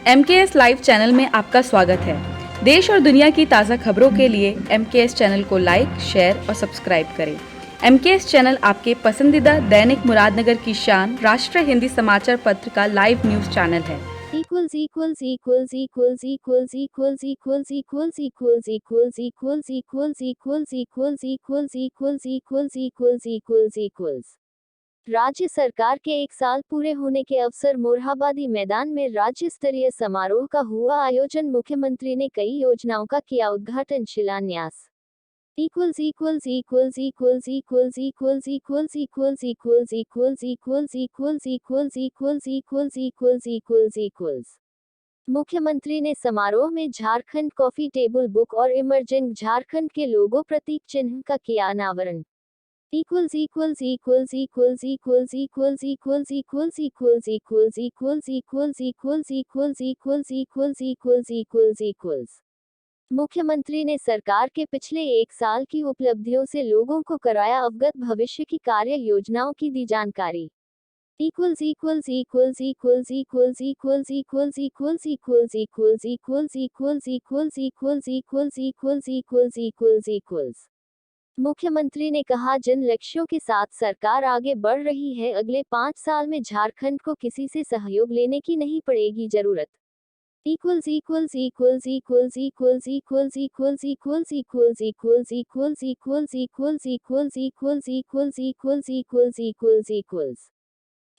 MKS live channel में आपका स्वागत है। देश और दुनिया की ताज़ा खबरों के लिए MKS चैनल को लाइक, शेयर और सब्सक्राइब करें। MKS चैनल आपके पसंदीदा दैनिक मुरादनगर की शान राष्ट्रीय हिंदी समाचार पत्र का लाइव न्यूज़ चैनल है। राज्य सरकार के 1 साल पूरे होने के अवसर मोरहाबादी मैदान में राज्य स्तरीय समारोह का हुआ आयोजन। मुख्यमंत्री ने कई योजनाओं का किया उद्घाटन शिलान्यास। मुख्यमंत्री ने समारोह में झारखंड कॉफी टेबल बुक और इमर्जिंग झारखंड के लोगो प्रतीक चिन्ह का किया अनावरण। मुख्यमंत्री ने सरकार के पिछले 1 साल की उपलब्धियों से लोगों को कराया अवगत, भविष्य की कार्य योजनाओं की दी जानकारी। मुख्यमंत्री ने कहा, जिन लक्ष्यों के साथ सरकार आगे बढ़ रही है, अगले 5 साल में झारखंड को किसी से सहयोग लेने की नहीं पड़ेगी जरूरत।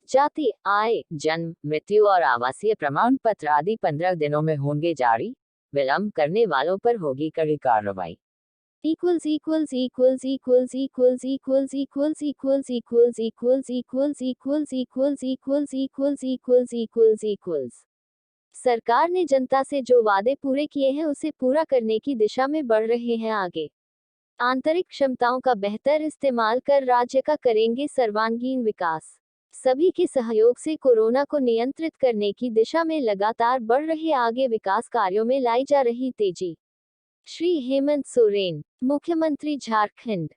जाति, आय, जन्म, मृत्यु और आवासीय प्रमाण पत्र आदि 15 दिनों में होंगे जारी। विलंब करने वालों पर होगी कड़ी कार्रवाई। सरकार ने जनता से जो वादे पूरे किए हैं उसे पूरा करने की दिशा में बढ़ रहे हैं आगे। आंतरिक क्षमताओं का बेहतर इस्तेमाल कर राज्य का करेंगे सर्वांगीण विकास। सभी के सहयोग से कोरोना को नियंत्रित करने की दिशा में लगातार बढ़ रहे आगे, विकास कार्यों में लाई जा रही तेजी। श्री हेमंत सोरेन, मुख्यमंत्री झारखंड।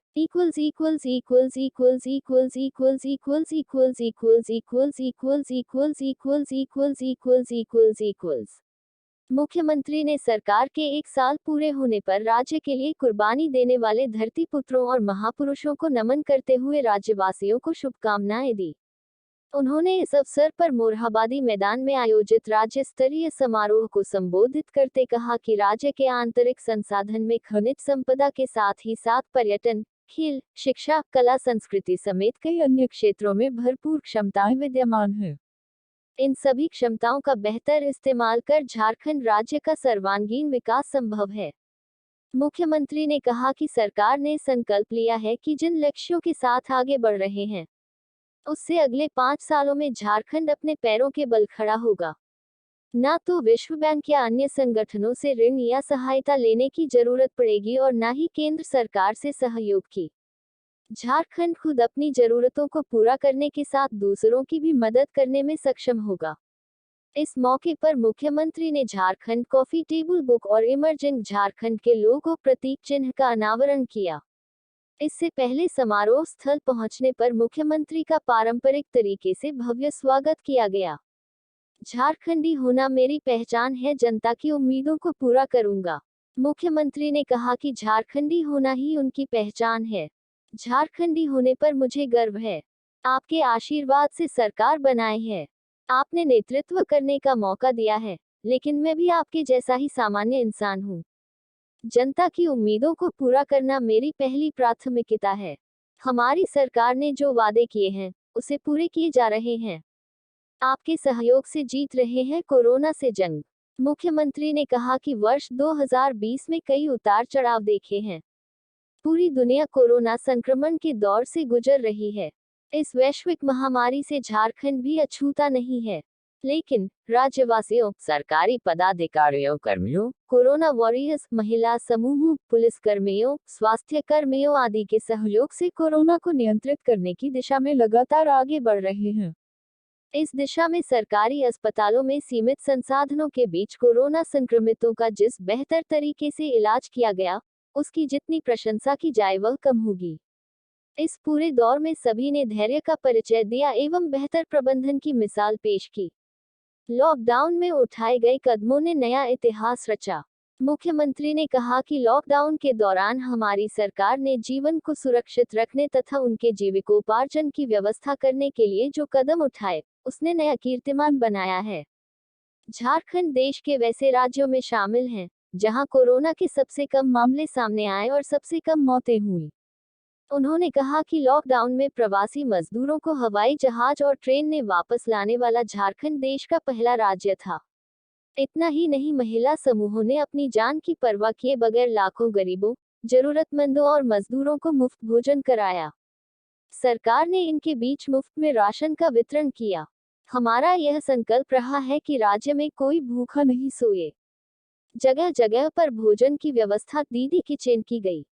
मुख्यमंत्री ने सरकार के 1 साल पूरे होने पर राज्य के लिए कुर्बानी देने वाले धरती पुत्रों और महापुरुषों को नमन करते हुए राज्यवासियों को शुभकामनाएं दी। उन्होंने इस अवसर पर मोरहाबादी मैदान में आयोजित राज्य स्तरीय समारोह को संबोधित करते कहा कि राज्य के आंतरिक संसाधन में खनिज संपदा के साथ ही साथ पर्यटन, खेल, शिक्षा, कला, संस्कृति समेत कई अन्य क्षेत्रों में भरपूर क्षमताएं विद्यमान हैं। इन सभी क्षमताओं का बेहतर इस्तेमाल कर झारखंड राज्य का सर्वांगीण विकास संभव है। मुख्यमंत्री ने कहा कि सरकार ने संकल्प लिया है कि जिन लक्ष्यों के साथ आगे बढ़ रहे हैं, उससे अगले 5 सालों में झारखंड अपने पैरों के बल खड़ा होगा। ना तो विश्व बैंक या अन्य संगठनों से ऋण या सहायता लेने की जरूरत पड़ेगी और ना ही केंद्र सरकार से सहयोग की। झारखंड खुद अपनी जरूरतों को पूरा करने के साथ दूसरों की भी मदद करने में सक्षम होगा। इस मौके पर मुख्यमंत्री ने झारखंड कॉफी टेबल बुक और इमर्जिंग झारखंड के लोगो प्रतीक चिन्ह का अनावरण किया। इससे पहले समारोह स्थल पहुंचने पर मुख्यमंत्री का पारंपरिक तरीके से भव्य स्वागत किया गया। झारखंडी होना मेरी पहचान है, जनता की उम्मीदों को पूरा करूंगा। मुख्यमंत्री ने कहा कि झारखंडी होना ही उनकी पहचान है। झारखंडी होने पर मुझे गर्व है। आपके आशीर्वाद से सरकार बनाए है। आपने नेतृत्व करने का मौका दिया है, लेकिन मैं भी आपके जैसा ही सामान्य इंसान हूँ। जनता की उम्मीदों को पूरा करना मेरी पहली प्राथमिकता है। हमारी सरकार ने जो वादे किए हैं, उसे पूरे किए जा रहे हैं। आपके सहयोग से जीत रहे हैं कोरोना से जंग। मुख्यमंत्री ने कहा कि वर्ष 2020 में कई उतार चढ़ाव देखे हैं। पूरी दुनिया कोरोना संक्रमण के दौर से गुजर रही है। इस वैश्विक महामारी से झारखंड भी अछूता नहीं है। लेकिन राज्यवासियों, सरकारी पदाधिकारियों, कर्मियों, कोरोना वॉरियर्स, महिला समूहों, पुलिस कर्मियों, स्वास्थ्य कर्मियों आदि के सहयोग से कोरोना को नियंत्रित करने की दिशा में लगातार आगे बढ़ रहे हैं। इस दिशा में सरकारी अस्पतालों में सीमित संसाधनों के बीच कोरोना संक्रमितों का जिस बेहतर तरीके से इलाज किया गया, उसकी जितनी प्रशंसा की जाए वह कम होगी। इस पूरे दौर में सभी ने धैर्य का परिचय दिया एवं बेहतर प्रबंधन की मिसाल पेश की। लॉकडाउन में उठाए गए कदमों ने नया इतिहास रचा। मुख्यमंत्री ने कहा कि लॉकडाउन के दौरान हमारी सरकार ने जीवन को सुरक्षित रखने तथा उनके जीविकोपार्जन की व्यवस्था करने के लिए जो कदम उठाए, उसने नया कीर्तिमान बनाया है। झारखंड देश के वैसे राज्यों में शामिल है जहां कोरोना के सबसे कम मामले सामने आए और सबसे कम मौतें हुई। उन्होंने कहा कि लॉकडाउन में प्रवासी मजदूरों को हवाई जहाज और ट्रेन ने वापस लाने वाला झारखंड देश का पहला राज्य था। इतना ही नहीं, महिला समूहों ने अपनी जान की परवाह किए बगैर लाखों गरीबों, जरूरतमंदों और मजदूरों को मुफ्त भोजन कराया। सरकार ने इनके बीच मुफ्त में राशन का वितरण किया। हमारा यह संकल्प रहा है कि राज्य में कोई भूखा नहीं सोए। जगह जगह पर भोजन की व्यवस्था दीदी किचन की गई।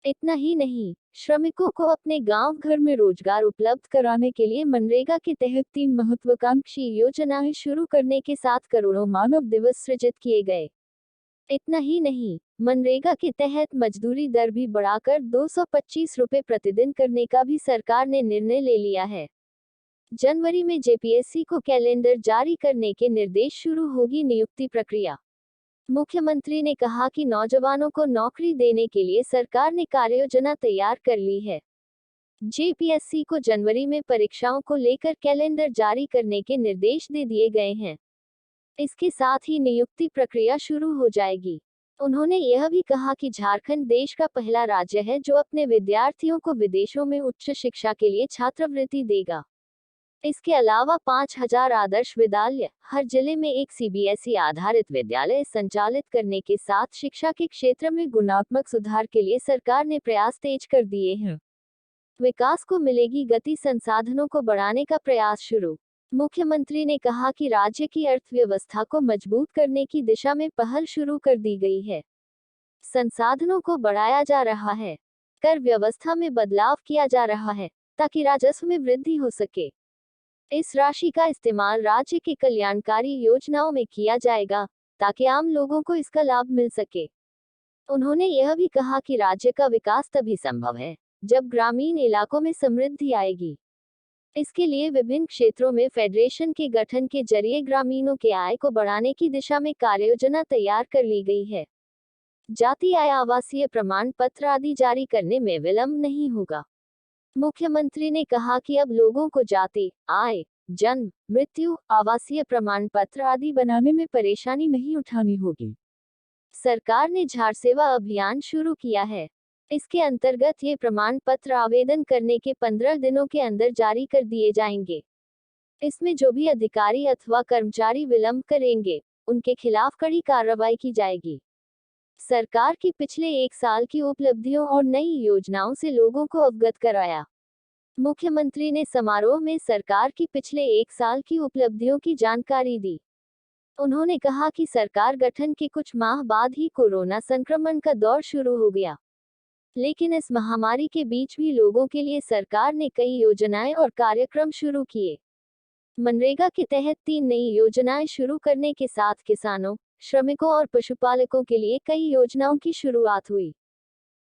इतना ही नहीं, श्रमिकों को अपने गांव घर में रोजगार उपलब्ध कराने के लिए मनरेगा के तहत 3 महत्वाकांक्षी योजनाएं शुरू करने के साथ करोड़ों मानव दिवस सृजित किए गए। इतना ही नहीं, मनरेगा के तहत मजदूरी दर भी बढ़ाकर 225 रुपए प्रतिदिन करने का भी सरकार ने निर्णय ले लिया है। जनवरी में जेपीएससी को कैलेंडर जारी करने के निर्देश, शुरू होगी नियुक्ति प्रक्रिया। मुख्यमंत्री ने कहा कि नौजवानों को नौकरी देने के लिए सरकार ने कार्ययोजना तैयार कर ली है। जेपीएससी को जनवरी में परीक्षाओं को लेकर कैलेंडर जारी करने के निर्देश दे दिए गए हैं। इसके साथ ही नियुक्ति प्रक्रिया शुरू हो जाएगी। उन्होंने यह भी कहा कि झारखंड देश का पहला राज्य है जो अपने विद्यार्थियों को विदेशों में उच्च शिक्षा के लिए छात्रवृत्ति देगा। इसके अलावा 5000 आदर्श विद्यालय, हर जिले में एक सीबीएसई आधारित विद्यालय संचालित करने के साथ शिक्षा के क्षेत्र में गुणात्मक सुधार के लिए सरकार ने प्रयास तेज कर दिए हैं। विकास को मिलेगी गति, संसाधनों को बढ़ाने का प्रयास शुरू। मुख्यमंत्री ने कहा कि राज्य की अर्थव्यवस्था को मजबूत करने की दिशा में पहल शुरू कर दी गई है। संसाधनों को बढ़ाया जा रहा है, कर व्यवस्था में बदलाव किया जा रहा है ताकि राजस्व में वृद्धि हो सके। इस राशि का इस्तेमाल राज्य के कल्याणकारी योजनाओं में किया जाएगा ताकि आम लोगों को इसका लाभ मिल सके। उन्होंने यह भी कहा कि राज्य का विकास तभी संभव है जब ग्रामीण इलाकों में समृद्धि आएगी। इसके लिए विभिन्न क्षेत्रों में फेडरेशन के गठन के जरिए ग्रामीणों के आय को बढ़ाने की दिशा में कार्ययोजना तैयार कर ली गई है। जाति आय, आवासीय प्रमाण पत्र आदि जारी करने में विलंब नहीं होगा। मुख्यमंत्री ने कहा कि अब लोगों को जाति, आय, जन्म, मृत्यु, आवासीय प्रमाण पत्र आदि बनाने में परेशानी नहीं उठानी होगी। सरकार ने झाड़ सेवा अभियान शुरू किया है। इसके अंतर्गत ये प्रमाण पत्र आवेदन करने के 15 दिनों के अंदर जारी कर दिए जाएंगे। इसमें जो भी अधिकारी अथवा कर्मचारी विलंब करेंगे, उनके खिलाफ कड़ी कार्रवाई की जाएगी। सरकार की पिछले 1 साल की उपलब्धियों और नई योजनाओं से लोगों को अवगत कराया। मुख्यमंत्री ने समारोह में सरकार की पिछले 1 साल की उपलब्धियों की जानकारी दी। उन्होंने कहा कि सरकार गठन के कुछ माह बाद ही कोरोना संक्रमण का दौर शुरू हो गया, लेकिन इस महामारी के बीच भी लोगों के लिए सरकार ने कई योजनाएं और कार्यक्रम शुरू किए। मनरेगा के तहत 3 नई योजनाएं शुरू करने के साथ किसानों, श्रमिकों और पशुपालकों के लिए कई योजनाओं की शुरुआत हुई।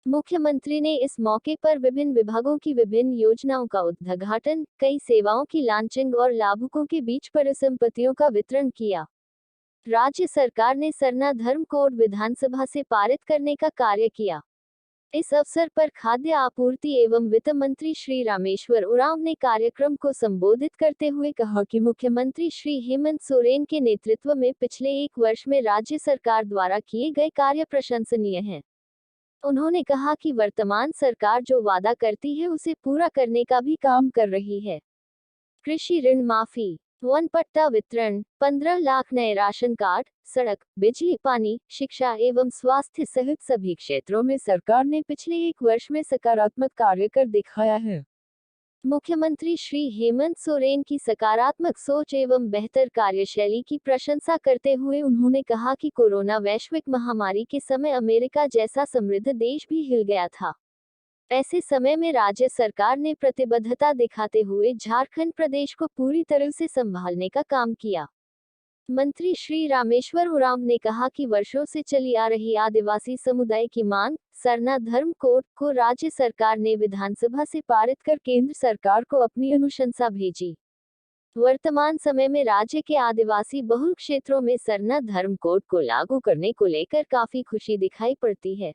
मुख्यमंत्री ने इस मौके पर विभिन्न विभागों की विभिन्न योजनाओं का उद्घाटन, कई सेवाओं की लॉन्चिंग और लाभुकों के बीच परिसंपत्तियों का वितरण किया। राज्य सरकार ने सरना धर्म कोड विधानसभा से पारित करने का कार्य किया। इस अवसर पर खाद्य आपूर्ति एवं वित्त मंत्री श्री रामेश्वर उरांव ने कार्यक्रम को संबोधित करते हुए कहा कि मुख्यमंत्री श्री हेमंत सोरेन के नेतृत्व में पिछले 1 वर्ष में राज्य सरकार द्वारा किए गए कार्य प्रशंसनीय हैं। उन्होंने कहा कि वर्तमान सरकार जो वादा करती है उसे पूरा करने का भी काम कर रही है। कृषि ऋण माफी, वन पट्टा वितरण, 15 लाख नए राशन कार्ड, सड़क, बिजली, पानी, शिक्षा एवं स्वास्थ्य सहित सभी क्षेत्रों में सरकार ने पिछले 1 वर्ष में सकारात्मक कार्य कर दिखाया है। मुख्यमंत्री श्री हेमंत सोरेन की सकारात्मक सोच एवं बेहतर कार्यशैली की प्रशंसा करते हुए उन्होंने कहा कि कोरोना वैश्विक महामारी के समय अमेरिका जैसा समृद्ध देश भी हिल गया था। ऐसे समय में राज्य सरकार ने प्रतिबद्धता दिखाते हुए झारखंड प्रदेश को पूरी तरह से संभालने का काम किया। मंत्री श्री रामेश्वर उरांव ने कहा कि वर्षों से चली आ रही आदिवासी समुदाय की मांग, सरना धर्म कोड को राज्य सरकार ने विधानसभा से पारित कर केंद्र सरकार को अपनी अनुशंसा भेजी। वर्तमान समय में राज्य के आदिवासी बहुल क्षेत्रों में सरना धर्म कोड को लागू करने को लेकर काफी खुशी दिखाई पड़ती है।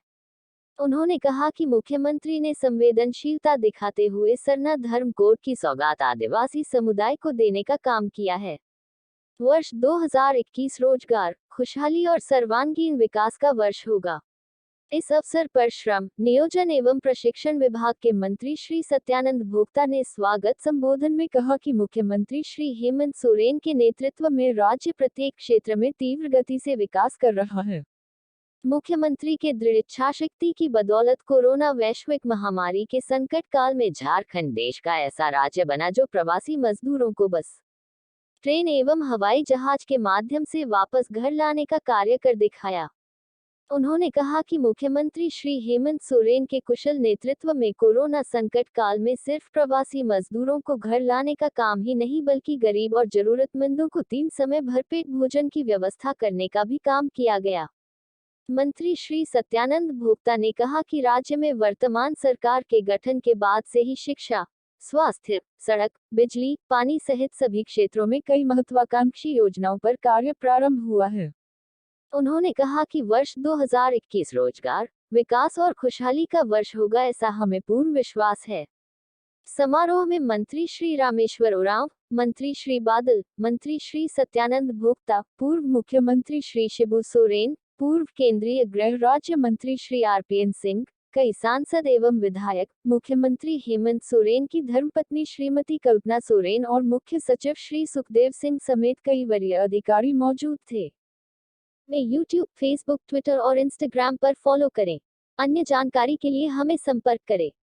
उन्होंने कहा कि मुख्यमंत्री ने संवेदनशीलता दिखाते हुए सरना धर्म कोड की सौगात आदिवासी समुदाय को देने का काम किया है। वर्ष 2021 रोजगार, खुशहाली और सर्वांगीण विकास का वर्ष होगा। इस अवसर पर श्रम, नियोजन एवं प्रशिक्षण विभाग के मंत्री श्री सत्यानंद भोक्ता ने स्वागत संबोधन में कहा कि मुख्यमंत्री श्री हेमंत सोरेन के नेतृत्व में राज्य प्रत्येक क्षेत्र में तीव्र गति से विकास कर रहा है। मुख्यमंत्री के दृढ़ इच्छाशक्ति की बदौलत कोरोना वैश्विक महामारी के संकट काल में झारखंड देश का ऐसा राज्य बना जो प्रवासी मजदूरों को बस, ट्रेन एवं हवाई जहाज के माध्यम से वापस घर लाने का कार्य कर दिखाया। उन्होंने कहा कि मुख्यमंत्री श्री हेमंत सोरेन के कुशल नेतृत्व में कोरोना संकट काल में सिर्फ प्रवासी मजदूरों को घर लाने का काम ही नहीं बल्कि गरीब और जरूरतमंदों को 3 समय भरपेट भोजन की व्यवस्था करने का भी काम किया गया। मंत्री श्री सत्यानंद भोक्ता ने कहा कि राज्य में वर्तमान सरकार के गठन के बाद से ही शिक्षा, स्वास्थ्य, सड़क, बिजली, पानी सहित सभी क्षेत्रों में कई महत्वाकांक्षी योजनाओं पर कार्य प्रारंभ हुआ है। उन्होंने कहा कि वर्ष 2021 रोजगार, विकास और खुशहाली का वर्ष होगा, ऐसा हमें पूर्ण विश्वास है। समारोह में मंत्री श्री रामेश्वर उरांव, मंत्री श्री बादल, मंत्री श्री सत्यानंद भोक्ता, पूर्व मुख्यमंत्री श्री शिबू सोरेन, पूर्व केंद्रीय गृह राज्य मंत्री श्री आरपीएन सिंह, कई सांसद एवं विधायक, मुख्यमंत्री हेमंत सोरेन की धर्मपत्नी श्रीमती कल्पना सोरेन और मुख्य सचिव श्री सुखदेव सिंह समेत कई वरीय अधिकारी मौजूद थे। में यूट्यूब, फेसबुक, ट्विटर और इंस्टाग्राम पर फॉलो करें। अन्य जानकारी के लिए हमें संपर्क करें।